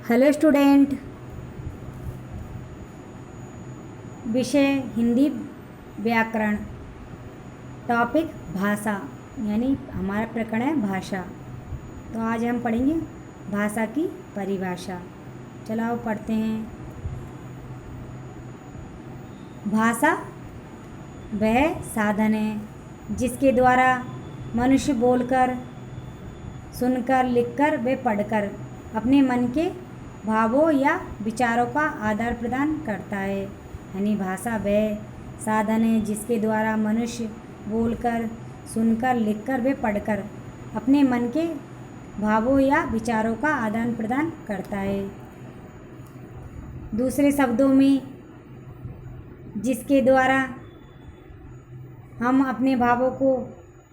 Hello student. विषय हिंदी व्याकरण, topic भाषा, यानी हमारा प्रकरण है भाषा। तो आज हम पढ़ेंगे भाषा की परिभाषा। चलो आओ पढ़ते हैं। भाषा वह साधन है जिसके द्वारा मनुष्य बोलकर, सुनकर, लिखकर व पढ़कर अपने मन के भावों या विचारों का आदान प्रदान करता है। यानी भाषा वह साधन है जिसके द्वारा मनुष्य बोलकर, सुनकर, लिखकर व पढ़कर अपने मन के भावों या विचारों का आदान प्रदान करता है। दूसरे शब्दों में, जिसके द्वारा हम अपने भावों को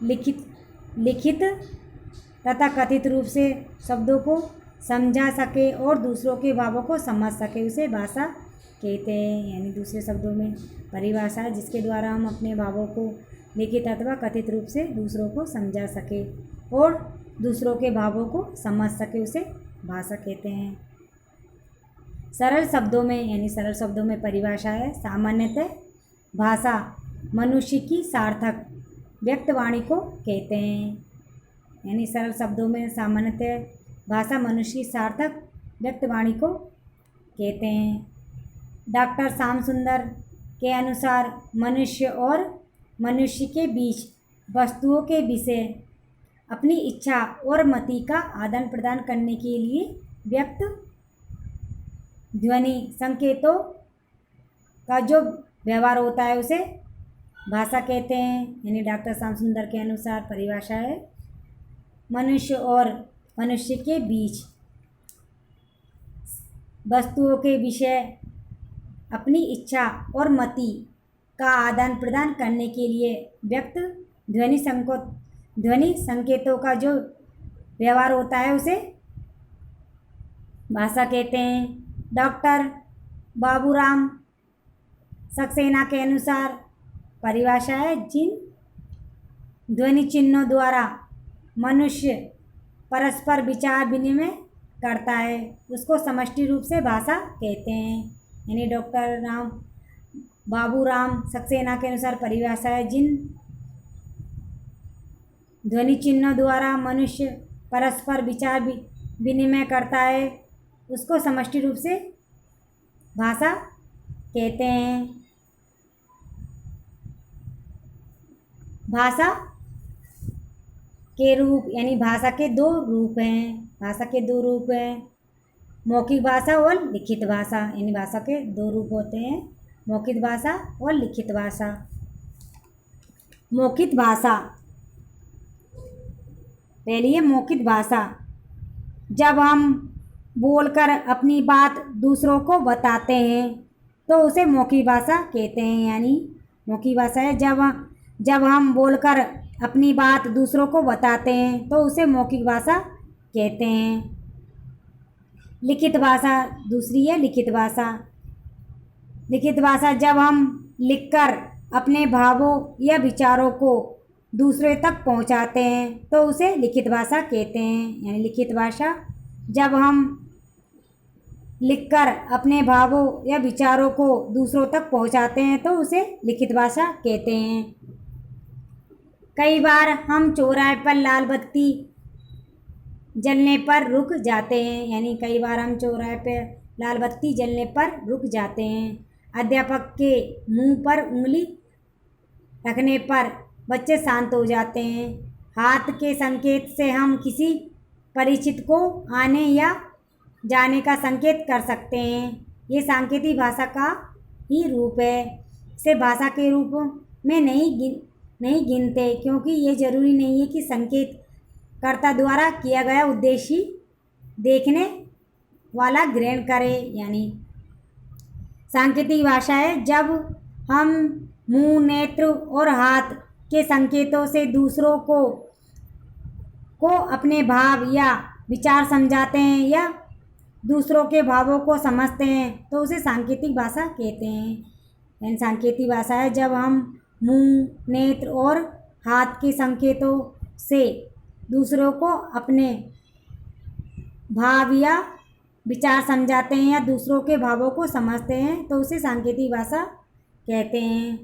लिखित तथा कथित रूप से शब्दों को समझा सके और दूसरों के भावों को समझ सके, उसे भाषा कहते हैं। यानी दूसरे शब्दों में परिभाषा जिसके द्वारा हम अपने भावों को लिखित अथवा कथित रूप से दूसरों को समझा सके और दूसरों के भावों को समझ सके, उसे भाषा कहते हैं। सरल शब्दों में, यानी सरल शब्दों में परिभाषा है, सामान्यतः भाषा मनुष्य की सार्थक व्यक्तवाणी को कहते हैं। यानी सरल शब्दों में सामान्यतः भाषा मनुष्य की सार्थक व्यक्तवाणी को कहते हैं। डॉक्टर श्याम सुंदर के अनुसार मनुष्य और मनुष्य के बीच वस्तुओं के विषय अपनी इच्छा और मति का आदान प्रदान करने के लिए व्यक्त ध्वनि संकेतों का जो व्यवहार होता है उसे भाषा कहते हैं। यानी डॉक्टर श्याम सुंदर के अनुसार परिभाषा है, मनुष्य और मनुष्य के बीच वस्तुओं के विषय अपनी इच्छा और मति का आदान प्रदान करने के लिए व्यक्त ध्वनि संकेतों का जो व्यवहार होता है उसे भाषा कहते हैं। डॉक्टर बाबूराम सक्सेना के अनुसार परिभाषा है, जिन ध्वनि चिन्हों द्वारा मनुष्य परस्पर विचार विनिमय करता है उसको समष्टि रूप से भाषा कहते हैं। यानी डॉक्टर बाबूराम सक्सेना के अनुसार परिभाषा है, जिन ध्वनि चिन्हों द्वारा मनुष्य परस्पर विचार विनिमय करता है उसको समष्टि रूप से भाषा कहते हैं। भाषा के रूप, यानी भाषा के दो रूप हैं। भाषा के दो रूप हैं, मौखिक भाषा और लिखित भाषा। यानी भाषा के दो रूप होते हैं, मौखिक भाषा और लिखित भाषा। मौखिक भाषा, पहली है मौखिक भाषा। जब हम बोलकर अपनी बात दूसरों को बताते हैं तो उसे मौखिक भाषा कहते हैं। यानी मौखिक भाषा है जब हम बोलकर अपनी बात दूसरों को बताते हैं तो उसे मौखिक भाषा कहते हैं। लिखित भाषा दूसरी है, लिखित भाषा। लिखित भाषा जब हम लिखकर अपने भावों या विचारों को दूसरे तक पहुंचाते हैं तो उसे लिखित भाषा कहते हैं। यानी लिखित भाषा जब हम लिखकर अपने भावों या विचारों को दूसरों तक पहुंचाते हैं तो उसे लिखित भाषा कहते हैं। कई बार हम चौराहे पर लाल बत्ती जलने पर रुक जाते हैं। यानी कई बार हम चौराहे पर लाल बत्ती जलने पर रुक जाते हैं। अध्यापक के मुंह पर उंगली रखने पर बच्चे शांत हो जाते हैं। हाथ के संकेत से हम किसी परिचित को आने या जाने का संकेत कर सकते हैं। ये सांकेतिक भाषा का ही रूप है। इसे भाषा के रूप में नहीं गिनते, क्योंकि ये जरूरी नहीं है कि संकेत कर्ता द्वारा किया गया उद्देश्य देखने वाला ग्रहण करे। यानी सांकेतिक भाषा है जब हम मुंह, नेत्र और हाथ के संकेतों से दूसरों को अपने भाव या विचार समझाते हैं या दूसरों के भावों को समझते हैं तो उसे सांकेतिक भाषा कहते हैं। यानी सांकेतिक भाषा है जब हम मुंह, नेत्र और हाथ के संकेतों से दूसरों को अपने भाव या विचार समझाते हैं या दूसरों के भावों को समझते हैं तो उसे सांकेतिक भाषा कहते हैं।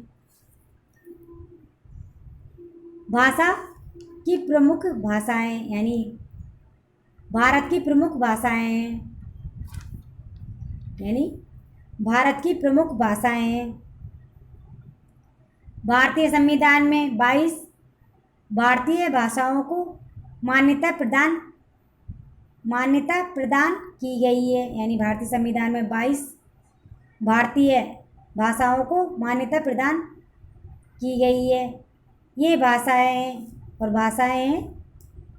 भाषा की प्रमुख भाषाएं यानी भारत की प्रमुख भाषाएं हैं, यानी भारत की प्रमुख भाषाएं हैं। भारतीय संविधान में 22 भारतीय भाषाओं को मान्यता प्रदान की गई है, यानी भारतीय संविधान में 22 भारतीय भाषाओं को मान्यता प्रदान की गई है। ये भाषाएं हैं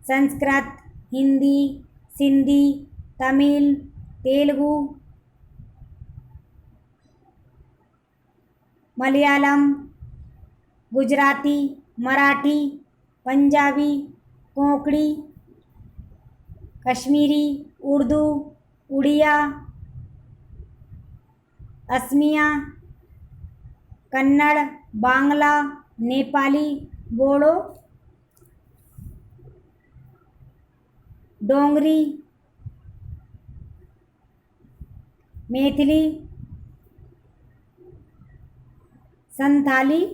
संस्कृत, हिंदी, सिंधी, तमिल, तेलुगु, मलयालम, गुजराती, मराठी, पंजाबी, कोंकणी, कश्मीरी, उर्दू, उड़िया, असमिया, कन्नड़, बांग्ला, नेपाली, बोडो, डोंगरी, मैथिली, संथाली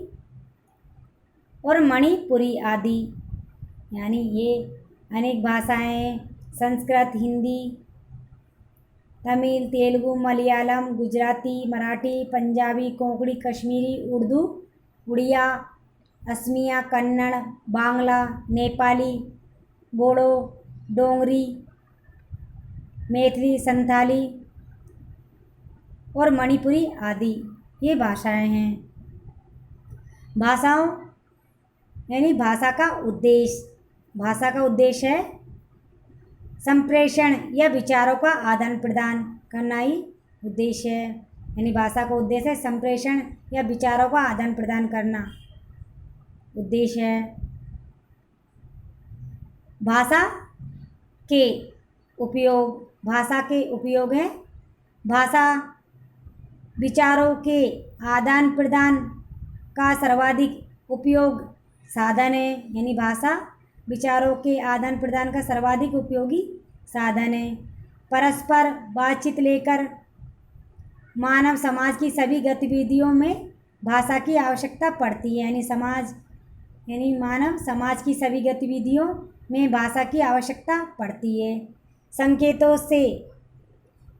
और मणिपुरी आदि, यानी ये अनेक भाषाएं संस्कृत, हिंदी, तमिल, तेलुगु, मलयालम, गुजराती, मराठी, पंजाबी, कोंकणी, कश्मीरी, उर्दू, उड़िया, असमिया, कन्नड़, बांग्ला, नेपाली, बोडो, डोंगरी, मैथिली, संथाली और मणिपुरी आदि ये भाषाएं हैं। भाषाओं यानी भाषा का उद्देश्य है संप्रेषण या विचारों का आदान प्रदान करना ही उद्देश्य है, यानी भाषा का उद्देश्य है संप्रेषण या विचारों का आदान प्रदान करना उद्देश्य है। भाषा के उपयोग है भाषा विचारों के आदान प्रदान का सर्वाधिक उपयोग साधन है, यानी भाषा विचारों के आदान प्रदान का सर्वाधिक उपयोगी साधन है। परस्पर बातचीत लेकर मानव समाज की सभी गतिविधियों में भाषा की आवश्यकता पड़ती है, यानी मानव समाज की सभी गतिविधियों में भाषा की आवश्यकता पड़ती है। संकेतों से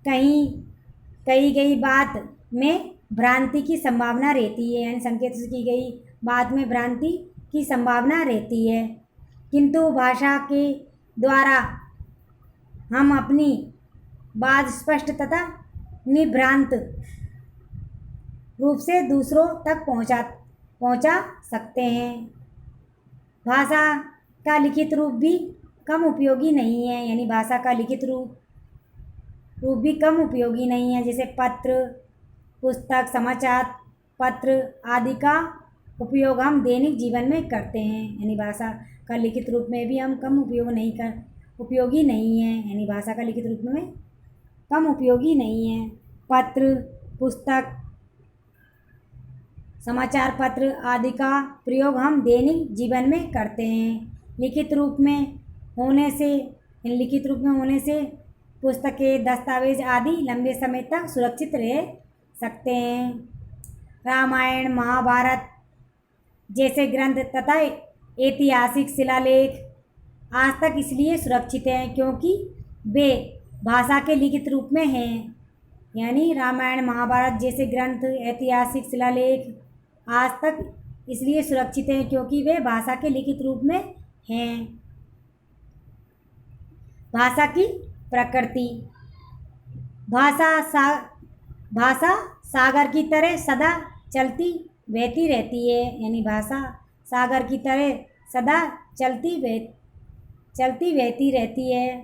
कही गई बात में भ्रांति की संभावना रहती है, यानी संकेतों से की गई बात में भ्रांति की संभावना रहती है, किंतु भाषा के द्वारा हम अपनी बात स्पष्ट तथा निभ्रांत रूप से दूसरों तक पहुंचा सकते हैं। भाषा का लिखित रूप भी कम उपयोगी नहीं है, यानी भाषा का लिखित रूप भी कम उपयोगी नहीं है, जैसे पत्र, पुस्तक, समाचार पत्र आदि का उपयोग हम दैनिक जीवन में करते हैं, यानी भाषा का लिखित रूप में भी हम कम उपयोगी नहीं है, यानी भाषा का लिखित रूप में कम उपयोगी नहीं है। पत्र, पुस्तक, समाचार पत्र आदि का प्रयोग हम दैनिक जीवन में करते हैं। लिखित रूप में होने से पुस्तकें, दस्तावेज आदि लंबे समय तक सुरक्षित रह सकते हैं। रामायण, महाभारत जैसे ग्रंथ तथा ऐतिहासिक शिलालेख आज तक इसलिए सुरक्षित हैं क्योंकि वे भाषा के लिखित रूप में हैं, यानी रामायण, महाभारत जैसे ग्रंथ, ऐतिहासिक शिलालेख आज तक इसलिए सुरक्षित हैं क्योंकि वे भाषा के लिखित रूप में हैं। भाषा की प्रकृति। भाषा सागर की तरह सदा चलती बहती रहती है, यानी भाषा सागर की तरह सदा चलती बहती रहती है।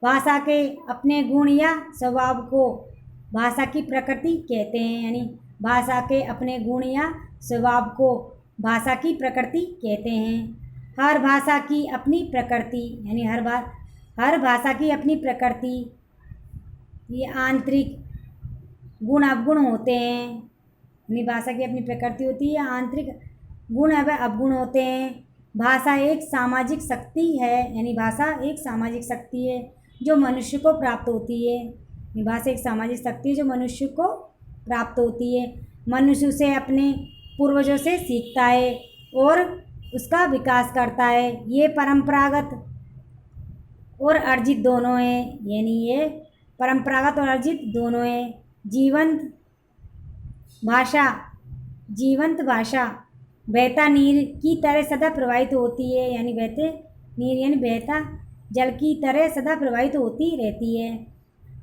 भाषा के अपने गुण या स्वभाव को भाषा की प्रकृति कहते हैं, यानी भाषा के अपने गुण या स्वभाव को भाषा की प्रकृति कहते हैं। हर भाषा की अपनी प्रकृति, यानी हर भाषा की अपनी प्रकृति, ये आंतरिक गुण अवगुण होते हैं, यानी भाषा की अपनी प्रकृति होती है, आंतरिक गुण अवगुण होते हैं। भाषा एक सामाजिक शक्ति है, यानी भाषा एक सामाजिक शक्ति है। जो मनुष्य को प्राप्त होती है। भाषा एक सामाजिक शक्ति है जो मनुष्य को प्राप्त होती है। मनुष्य उसे अपने पूर्वजों से सीखता है और उसका विकास करता है। ये परंपरागत और अर्जित दोनों हैं, यानी ये परंपरागत और अर्जित दोनों हैं। भाषा जीवंत भाषा बहता नीर की तरह सदा प्रवाहित होती है, यानी बहते नीर यानी बहता जल की तरह सदा प्रवाहित होती रहती है।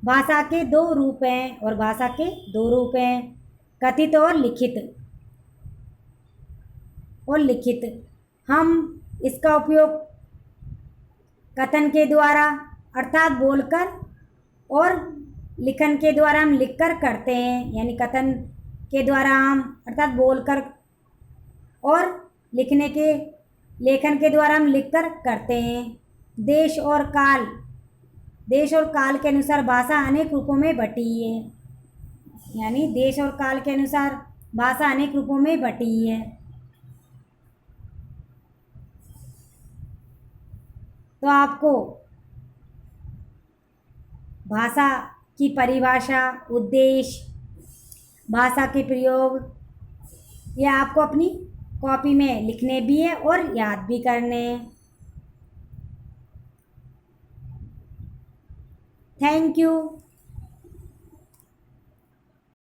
भाषा के दो रूप हैं और भाषा के दो रूप हैं, कथित और लिखित। हम इसका उपयोग कथन के द्वारा अर्थात बोलकर और लिखन के द्वारा हम लिखकर करते हैं, यानी कथन के द्वारा हम अर्थात बोलकर और लेखन के द्वारा हम लिखकर करते हैं। देश और काल के अनुसार भाषा अनेक रूपों में बटी है, यानी देश और काल के अनुसार भाषा अनेक रूपों में बटी है। तो आपको भाषा की परिभाषा, उद्देश्य, भाषा के प्रयोग ये आपको अपनी कॉपी में लिखने भी है और याद भी करने हैं। Thank you.